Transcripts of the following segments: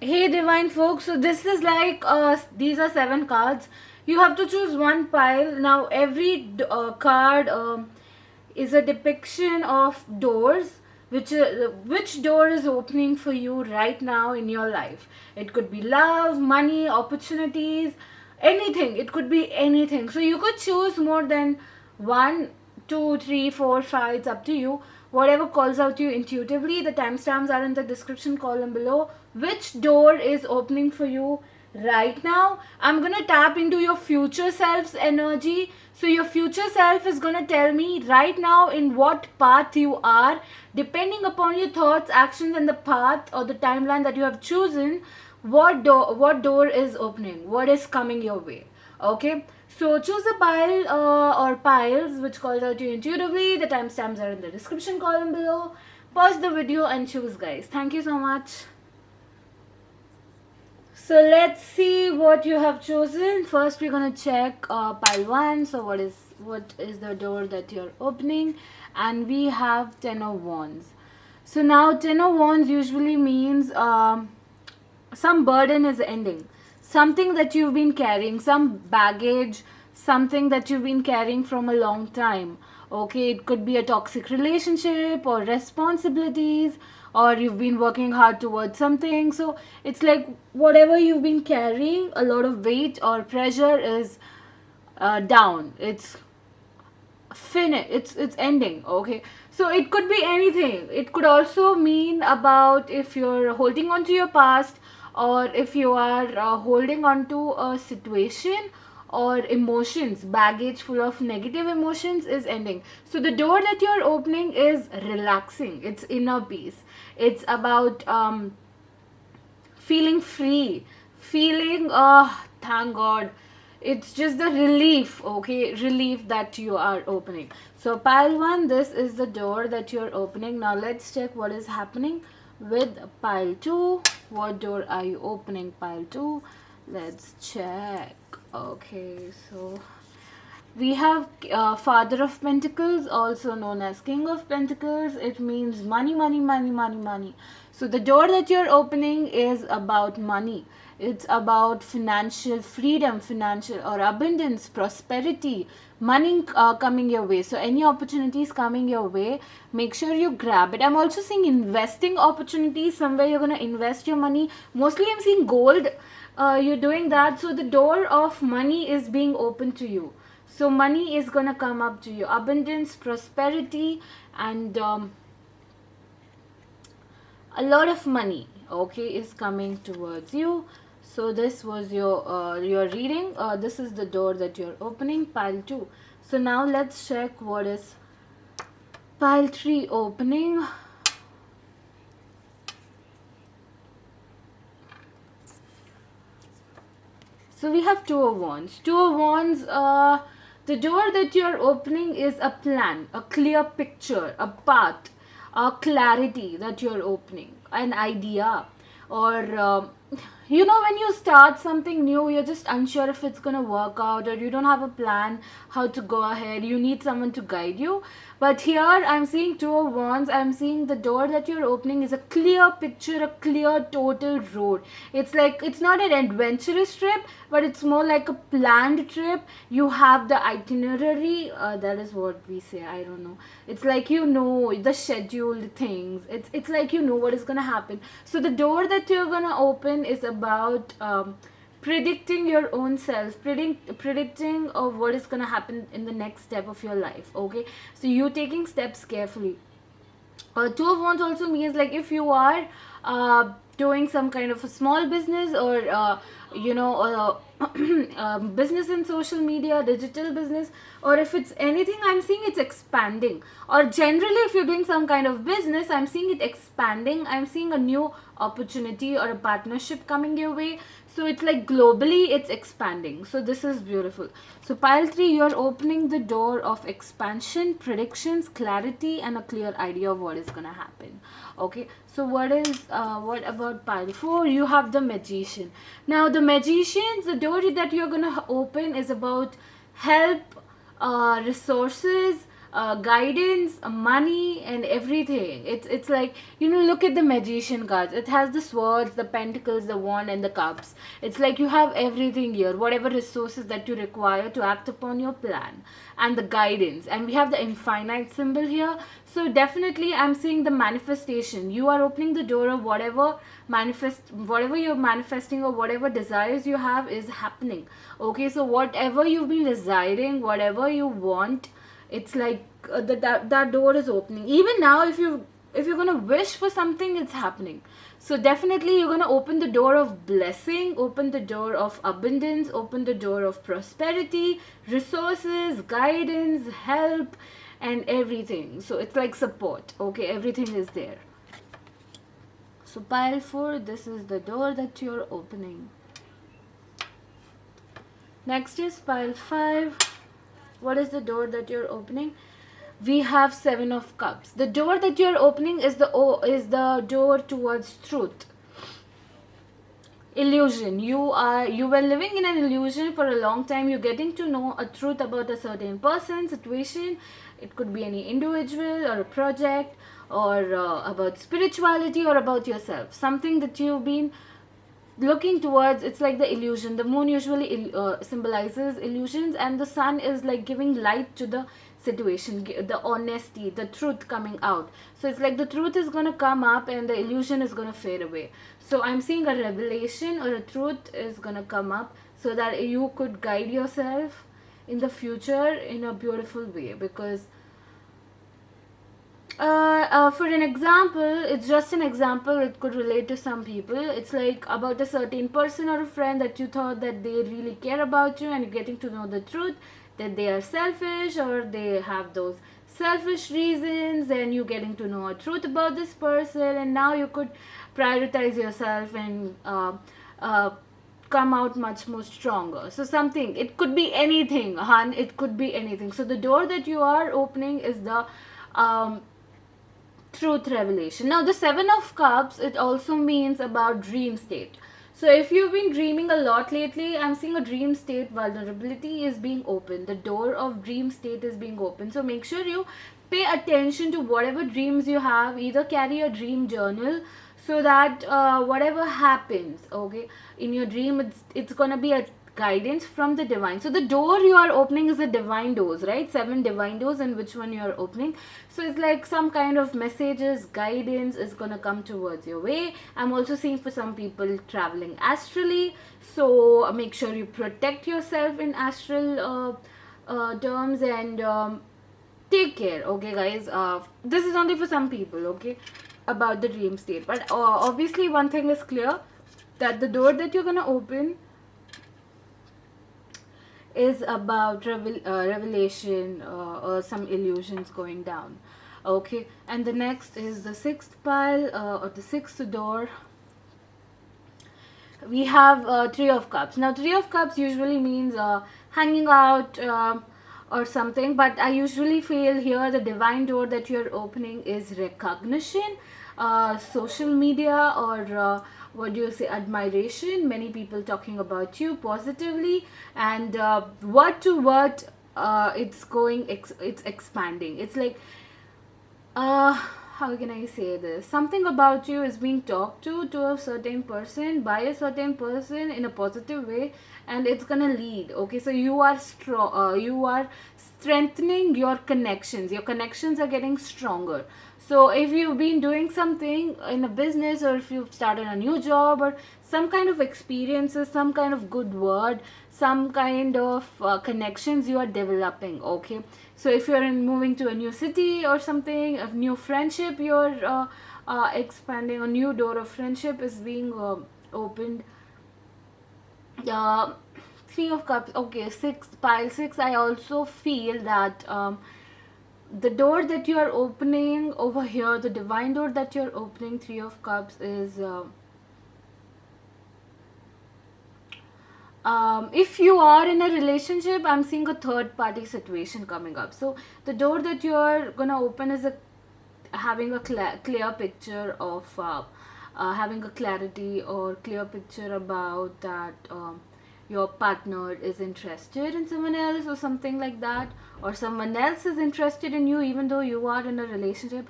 Hey divine folks, so this is like these are 7 cards. You have to choose one pile. Now every card is a depiction of doors, which door is opening for you right now in your life. It could be love, money, opportunities, anything. It could be anything. So you could choose more than one, two, three, four, five. It's up to you. Whatever calls out to you intuitively. The timestamps are in the description column below. Which door is opening for you right now? I'm gonna tap into your future self's energy. So your future self is gonna tell me right now in what path you are, depending upon your thoughts, actions, and the path or the timeline that you have chosen. What door is opening? What is coming your way? Okay, so choose a pile or piles which calls out to you intuitively. The timestamps are in the description column below. Pause the video and choose, guys. Thank you so much. So let's see what you have chosen. First, we're gonna check pile one. So what is the door that you're opening? And we have Ten of Wands. So now Ten of Wands usually means some burden is ending, something that you've been carrying, some baggage, something that you've been carrying from a long time. Okay, it could be a toxic relationship or responsibilities, or you've been working hard towards something. So it's like whatever you've been carrying, a lot of weight or pressure is down. It's ending. Okay, so it could be anything. It could also mean about if you're holding on to your past, or if you are holding on to a situation or emotions, baggage full of negative emotions is ending. So the door that you're opening is relaxing. It's inner peace. It's about feeling free, feeling thank god, it's just the relief. Okay, relief that you are opening. So pile 1, this is the door that you're opening. Now let's check what is happening with pile 2. What door are you opening, pile 2? Let's check. Okay, so we have Father of Pentacles, also known as King of Pentacles. It means money, money, money, money, money. So the door that you're opening is about money. It's about financial freedom, financial or abundance, prosperity, money coming your way. So any opportunities coming your way, make sure you grab it. I'm also seeing investing opportunities. Somewhere you're going to invest your money. Mostly I'm seeing gold. You're doing that. So the door of money is being open to you. So money is gonna come up to you. Abundance, prosperity, and a lot of money. Okay, is coming towards you. So this was your reading. This is the door that you're opening. Pile 2. So now let's check what is pile 3 opening. So we have Two of Wands. Two of Wands, the door that you're opening is a plan, a clear picture, a path, a clarity that you're opening, an idea. Or, when you start something new, you're just unsure if it's going to work out, or you don't have a plan how to go ahead. You need someone to guide you. But here I'm seeing Two of Wands. I'm seeing the door that you're opening is a clear picture, a clear total road. It's like it's not an adventurous trip, but it's more like a planned trip. You have the itinerary. That is what we say. I don't know. It's like the scheduled things. It's like what is gonna happen. So the door that you're gonna open is about predicting your own self, predicting of what is going to happen in the next step of your life. Okay, so you taking steps carefully. Two of Wands also means like if you are doing some kind of a small business, or business in social media, digital business, or if it's anything, I'm seeing it's expanding. Or generally if you're doing some kind of business, I'm seeing it expanding. I'm seeing a new opportunity or a partnership coming your way. So it's like globally it's expanding. So this is beautiful. So pile 3, you're opening the door of expansion, predictions, clarity, and a clear idea of what is gonna happen. Okay, so what about pile 4? You have the Magician. Now the Magicians, the door that you're gonna open is about help, resources, guidance, money, and everything. It's like, look at the magician cards. It has the swords, the pentacles, the wand, and the cups. It's like you have everything here, whatever resources that you require to act upon your plan, and the guidance. And we have the infinite symbol here. So definitely I'm seeing the manifestation. You are opening the door of whatever you're manifesting, or whatever desires you have is happening. Okay, so whatever you've been desiring, whatever you want, it's like that door is opening. Even now, if you're gonna wish for something, it's happening. So definitely you're gonna open the door of blessing, open the door of abundance, open the door of prosperity, resources, guidance, help, and everything. So it's like support. Okay, everything is there. So pile 4, this is the door that you're opening. Next is pile 5. What is the door that you're opening? We have 7 of cups. The door that you're opening is the door towards truth. Illusion. You were living in an illusion for a long time. You're getting to know a truth about a certain person, situation. It could be any individual or a project, or about spirituality, or about yourself. Something that you've been looking towards. It's like the illusion. The moon usually symbolizes illusions, and the sun is like giving light to the situation, the honesty, the truth coming out. So it's like the truth is going to come up and the illusion is going to fade away. So I'm seeing a revelation or a truth is going to come up, so that you could guide yourself in the future in a beautiful way. Because for an example, it's just an example, it could relate to some people. It's like about a certain person or a friend that you thought that they really care about you, and you're getting to know the truth that they are selfish, or they have those selfish reasons, and you're getting to know a truth about this person, and now you could prioritize yourself and come out much more stronger. So something, it could be anything, hun, it could be anything. So the door that you are opening is the truth revelation. Now the 7 of cups, it also means about dream state. So if you've been dreaming a lot lately, I'm seeing a dream state vulnerability is being opened. The door of dream state is being opened. So make sure you pay attention to whatever dreams you have. Either carry a dream journal, so that whatever happens, okay, in your dream, it's gonna be a guidance from the divine. So the door you are opening is the divine doors, right? 7 divine doors, and which one you are opening. So it's like some kind of messages, guidance is gonna come towards your way. I'm also seeing for some people traveling astrally. So make sure you protect yourself in astral terms, and take care. Okay, guys. This is only for some people. Okay, about the dream state. But obviously, one thing is clear, that the door that you're gonna open is about revelation, or some illusions going down. Okay, and the next is the 6th pile, or the 6th door. We have 3 of cups. Now 3 of cups usually means hanging out, or something, but I usually feel here the divine door that you're opening is recognition, social media, or what do you say, admiration, many people talking about you positively, and word to word, it's expanding. It's like, how can I say this? Something about you is being talked to a certain person, by a certain person, in a positive way, and it's gonna lead. Okay, so you are strong. You are strengthening your connections. Your connections are getting stronger. So if you've been doing something in a business, or if you've started a new job, or some kind of experiences, some kind of good word, some kind of connections you are developing. Okay, so if you're moving to a new city or something, a new friendship you're expanding, a new door of friendship is being opened. uh, 3 of cups. Okay, 6, pile 6, I also feel that the door that you are opening over here, the divine door that you're opening, 3 of cups, is if you are in a relationship, I'm seeing a third party situation coming up. So the door that you're gonna open is having a clear picture of having a clarity or clear picture about that your partner is interested in someone else or something like that, or someone else is interested in you even though you are in a relationship.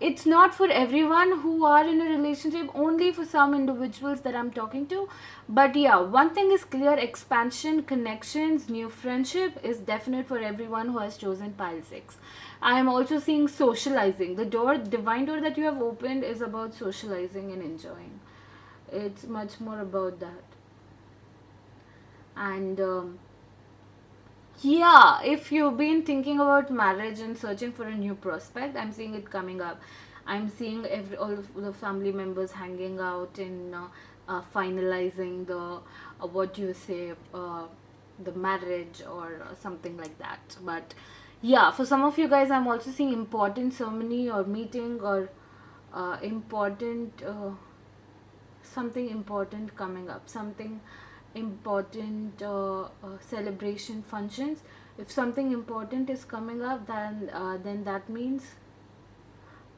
It's not for everyone who are in a relationship, only for some individuals that I'm talking to. But yeah, one thing is clear: expansion, connections, new friendship is definite for everyone who has chosen pile 6. I am also seeing socializing. The divine door that you have opened is about socializing and enjoying. It's much more about that. And yeah, if you've been thinking about marriage and searching for a new prospect, I'm seeing it coming up. I'm seeing all of the family members hanging out and finalizing the what do you say, the marriage or something like that. But yeah, for some of you guys, I'm also seeing important ceremony or meeting or important something important coming up, something important celebration functions. If something important is coming up, then that means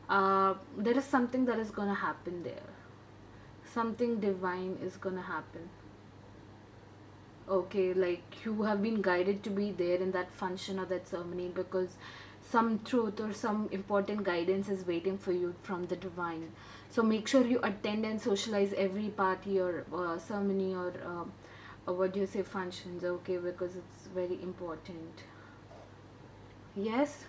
there is something that is going to happen there. Something divine is going to happen. Okay, like you have been guided to be there in that function or that ceremony because some truth or some important guidance is waiting for you from the divine. So make sure you attend and socialize every party or ceremony or what do you say, functions, okay, because it's very important. Yes.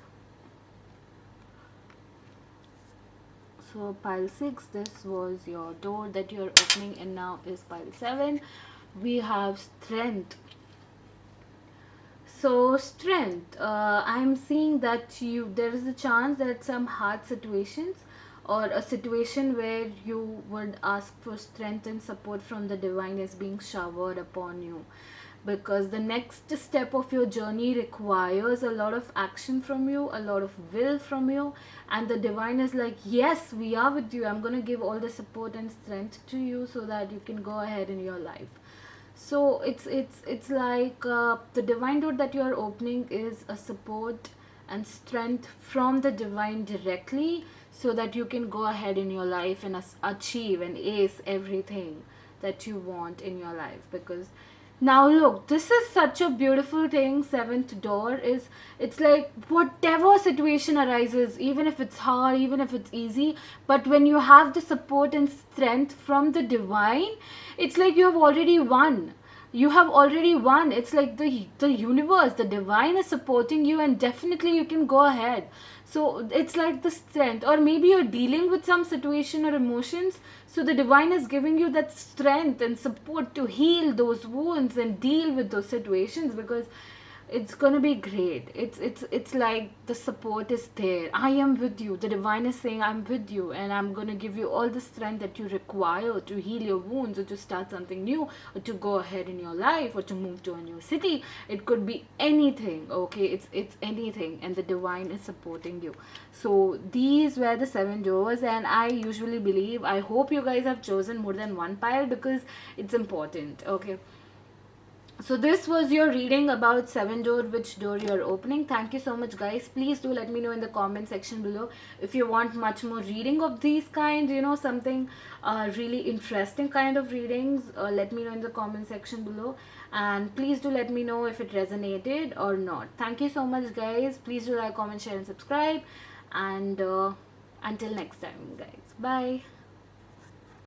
So pile 6, this was your door that you're opening, and now is pile 7. We have strength. So strength, I'm seeing that you there is a chance that some hard situations or a situation where you would ask for strength and support from the divine is being showered upon you, because the next step of your journey requires a lot of action from you, a lot of will from you, and the divine is like, yes, we are with you. I'm going to give all the support and strength to you so that you can go ahead in your life. So it's like the divine door that you are opening is a support and strength from the divine directly, so that you can go ahead in your life and achieve and ace everything that you want in your life. Because now look, this is such a beautiful thing. Seventh door is, it's like whatever situation arises, even if it's hard, even if it's easy, but when you have the support and strength from the divine, it's like you have already won. You have already won. It's like the universe, the divine is supporting you, and definitely you can go ahead. So it's like the strength, or maybe you're dealing with some situation or emotions, so the divine is giving you that strength and support to heal those wounds and deal with those situations, because it's gonna be great. It's like the support is there. I am with you. The divine is saying, I'm with you, and I'm gonna give you all the strength that you require to heal your wounds, or to start something new, or to go ahead in your life, or to move to a new city. It could be anything. Okay, it's anything, and the divine is supporting you. So these were the 7 doors, and I usually believe, I hope you guys have chosen more than one pile, because it's important. Okay, so this was your reading about 7 door, which door you're opening. Thank you so much, guys. Please do let me know in the comment section below if you want much more reading of these kinds, something really interesting kind of readings. Let me know in the comment section below, and please do let me know if it resonated or not. Thank you so much, guys. Please do like, comment, share, and subscribe, and until next time, guys, bye.